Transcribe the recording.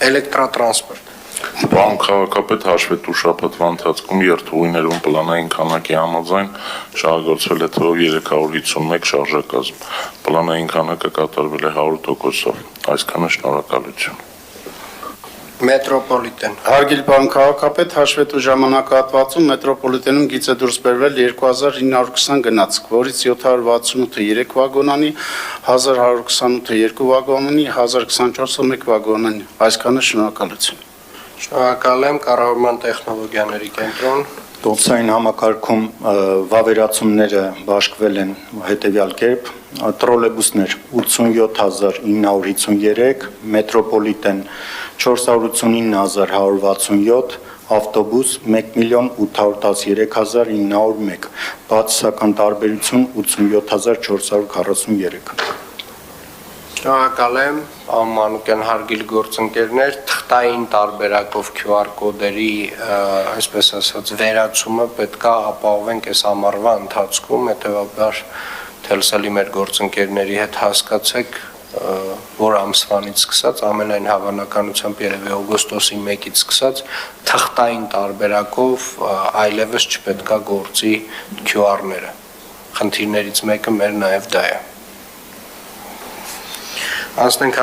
Էլեկտրատրանսպորտ։ Պարոն քաղաքապետ, հաշվետու շաբաթվա ընթացքում երթուղիներում պլանային քանակի համաձայն շահագործվել է թվով 351 շարժակազմ։ Պլանային քանակը կատարվել է 100%-ով։ Այսքանը շնորհակալություն։ Մետրոպոլիտեն։ Հարգելի պարոն քաղաքապետ, հաշվետու ժամանակահատվածում մետրոպոլիտենում գիծ է դուրս բերվել 2920 գնացք, որից 768-ը 3 վագոնանի, 1128-ը 2 վագոնանի, 1024-ը 1 վագոնանի։ Այսքանը շնորհակալություն։ Շնորհակալ եմ, կառավարման տեխնոլոգիաների կենտրոն։ Տոմսային համակարգում վավերացումները բաշխվել են հետևյալ կերպ. տրոլեյբուսներ 87953, մետրոպոլիտեն 489167, ավտոբուս 1813901, բացասական տարբերություն 87443։ Շնորհակալ եմ, պարոն Մանուկյան, հարգելի գործընկերներ, թղթային տարբերակով QR կոդերի, այսպես ասած, վերացումը պետք է ապահովենք այս ամառվա ընթացքում, հետևաբար Թելսալի մեր գործընկերների հետ հասկացեք, որ ամսվանից սկսած, ամենայն հավանականությամբ երևի օգոստոսի 1-ից սկսած, թղթային տարբերակով այլևս չպետք է գործի QR-ները։ Խնդիրներից մեկը մեր նաև դա է։ Անցնենք